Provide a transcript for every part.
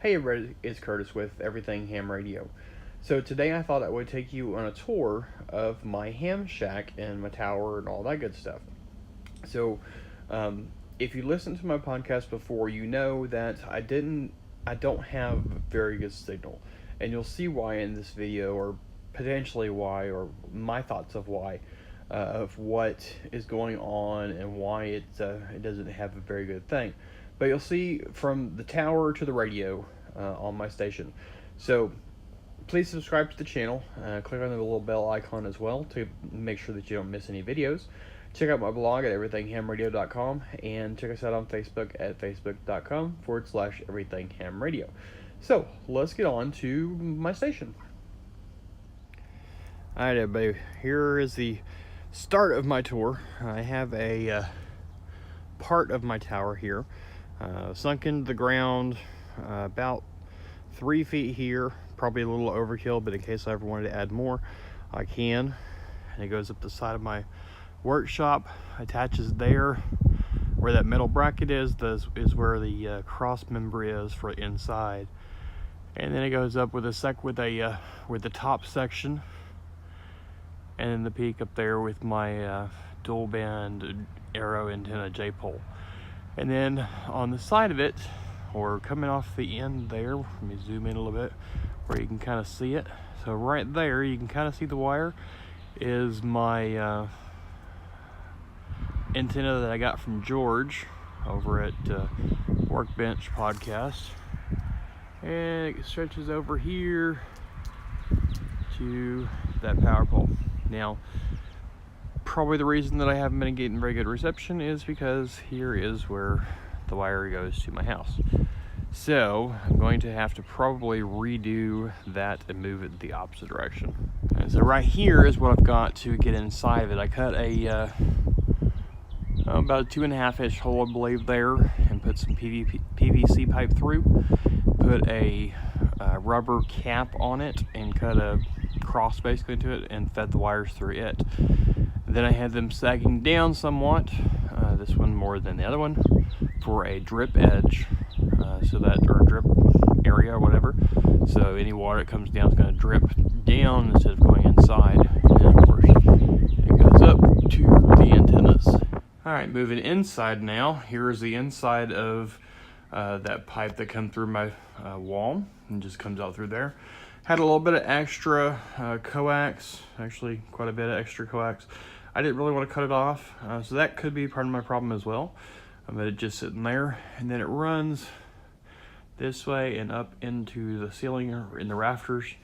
Hey everybody, it's Curtis with Everything Ham Radio. So today I thought I would take you on a tour of my ham shack and my tower and all that good stuff. So, if you listened to my podcast before, you know that I don't have very good signal, and you'll see why in this video, or potentially why, or my thoughts of why, of what is going on and why it doesn't have a very good thing. But you'll see from the tower to the radio on my station. So please subscribe to the channel. Click on the little bell icon as well to make sure that you don't miss any videos. Check out my blog at everythinghamradio.com and check us out on Facebook at facebook.com/everythinghamradio. So let's get on to my station. Alright everybody, here is the start of my tour. I have a part of my tower here sunk into the ground about 3 feet here, probably a little overkill, but in case I ever wanted to add more, I can. And it goes up the side of my workshop, attaches there. Where that metal bracket is where the cross member is for inside, and then it goes up with the top section, and then the peak up there with my dual band arrow antenna J pole. And then on the side of it, or coming off the end there, let me zoom in a little bit where you can kind of see it. So right there, you can kind of see the wire, is my antenna that I got from George over at Workbench Podcast. And it stretches over here to that power pole. Now, probably the reason that I haven't been getting very good reception is because here is where the wire goes to my house. So I'm going to have to probably redo that and move it the opposite direction. And so right here is what I've got to get inside of it. I cut about a 2.5 inch hole, I believe, there, and put some PVC pipe through, put a rubber cap on it, and cut a cross basically into it, and fed the wires through it. Then I had them sagging down somewhat, this one more than the other one, for a drip edge, or drip area or whatever. So any water that comes down is going to drip down instead of going inside. And of course, it goes up to the antennas. Alright, moving inside now. Here is the inside of that pipe that comes through my wall and just comes out through there. Had a little bit of extra coax, actually quite a bit of extra coax. I didn't really want to cut it off, so that could be part of my problem as well. But it just sitting there, and then it runs this way and up into the ceiling or in the rafters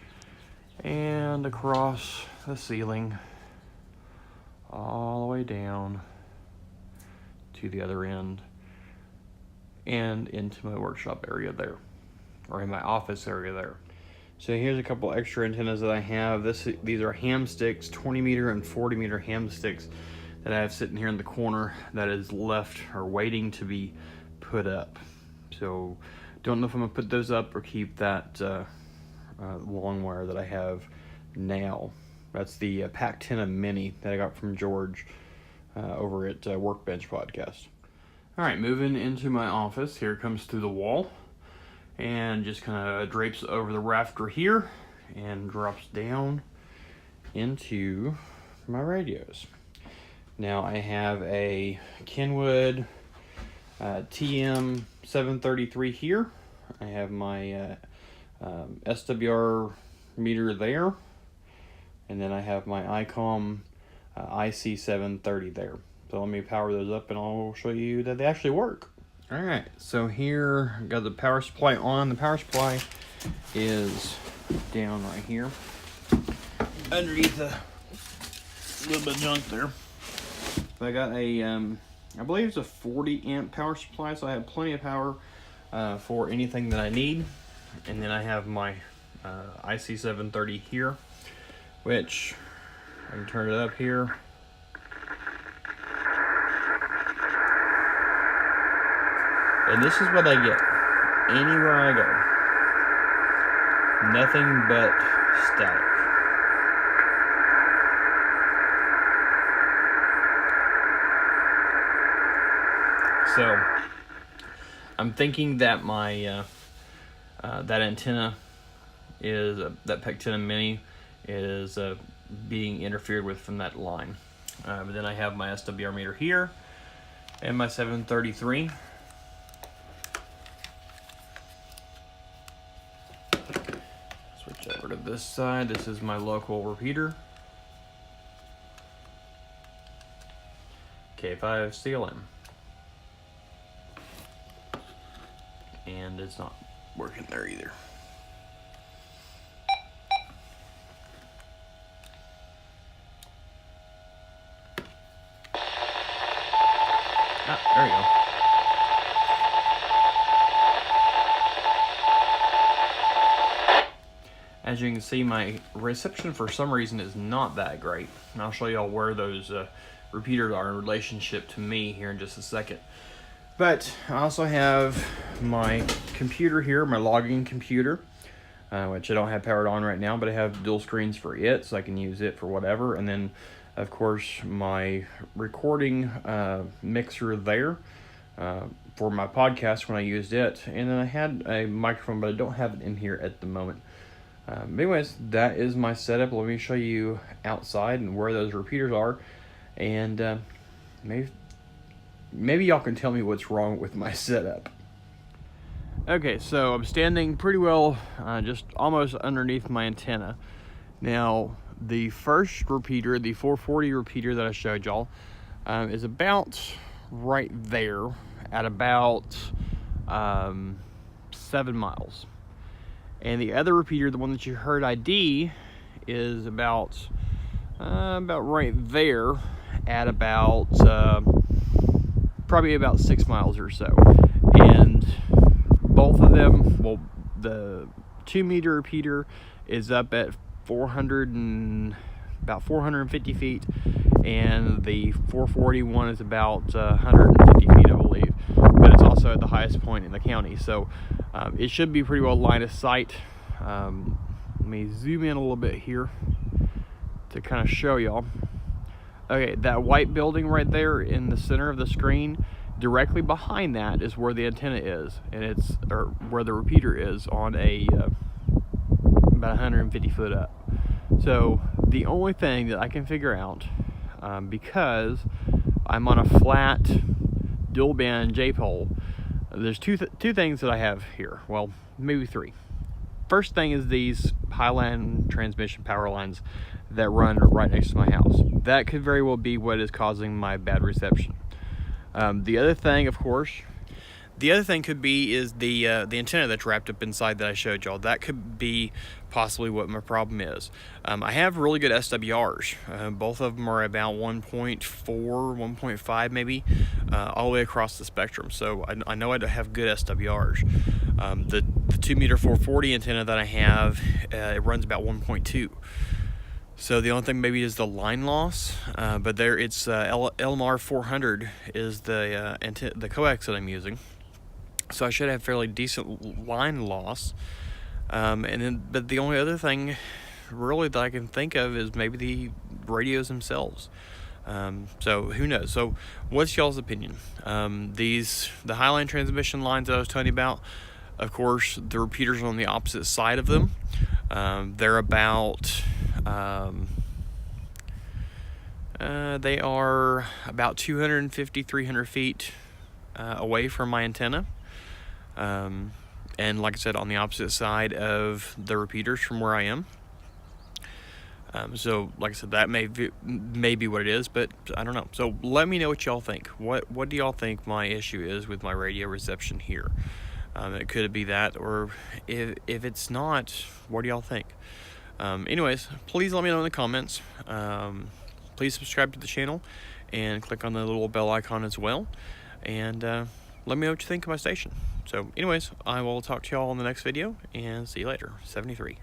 and across the ceiling all the way down to the other end and into my workshop area there, or in my office area there. So here's a couple extra antennas that I have. These are ham sticks, 20 meter and 40 meter ham sticks that I have sitting here in the corner that is left or waiting to be put up. So don't know if I'm gonna put those up or keep that long wire that I have now. That's the Pactina Mini that I got from George over at Workbench Podcast. All right, moving into my office. Here it comes through the wall and just kind of drapes over the rafter here and drops down into my radios. Now I have a Kenwood TM733 here. I have my SWR meter there, and then I have my ICOM IC730 there. So let me power those up and I'll show you that they actually work. Alright, so here I've got the power supply on. The power supply is down right here underneath a little bit of junk there. So I got a, I believe it's a 40 amp power supply, so I have plenty of power for anything that I need. And then I have my IC730 here, which I can turn it up here. And this is what I get anywhere I go. Nothing but static. So I'm thinking that my that antenna is, that Pectina Mini is being interfered with from that line. But then I have my SWR meter here and my 733. Switch over to this side. This is my local repeater, K5CLM. And it's not working there either. Ah, there you go. As you can see, my reception for some reason is not that great. And I'll show y'all where those repeaters are in relationship to me here in just a second. But I also have my computer here, my logging computer, which I don't have powered on right now, but I have dual screens for it, so I can use it for whatever. And then, of course, my recording mixer there for my podcast when I used it. And then I had a microphone, but I don't have it in here at the moment. But anyways, that is my setup. Let me show you outside and where those repeaters are. And maybe y'all can tell me what's wrong with my setup. Okay, so I'm standing pretty well just almost underneath my antenna. Now, the first repeater, the 440 repeater that I showed y'all, is about right there at about 7 miles. And the other repeater, the one that you heard ID, is about right there at about probably about 6 miles or so. And both of them, well, the 2-meter repeater is up at about 450 feet, and the 441 is about 150 feet, I believe. But it's also at the highest point in the county, so it should be pretty well line of sight. Let me zoom in a little bit here to kind of show y'all. Okay, that white building right there in the center of the screen, directly behind that is where the antenna is, and it's where the repeater is on a about 150 foot up. So the only thing that I can figure out, because I'm on a flat dual band J-pole, there's two things that I have here. Well, maybe three. First thing is these Highline transmission power lines that run right next to my house. That could very well be what is causing my bad reception. The other thing, of course, could be is the antenna that's wrapped up inside that I showed y'all. That could be possibly what my problem is. I have really good SWRs. Both of them are about 1.4, 1.5 maybe, all the way across the spectrum. So I know I have good SWRs. The 2-meter 440 antenna that I have, it runs about 1.2. So the only thing maybe is the line loss, but there it's LMR 400 is the Coax that I'm using. So I should have fairly decent line loss. But the only other thing really that I can think of is maybe the radios themselves. So who knows? So what's y'all's opinion? The Highline transmission lines that I was telling you about, of course, the repeaters are on the opposite side of them. They're about they are about 250, 300 feet away from my antenna. And like I said, on the opposite side of the repeaters from where I am. So like I said, that may be what it is, but I don't know. So let me know what y'all think. What do y'all think my issue is with my radio reception here? It could be that, or if it's not, what do y'all think? Anyways, please let me know in the comments. Please subscribe to the channel and click on the little bell icon as well. And let me know what you think of my station. So anyways, I will talk to y'all in the next video, and see you later. 73.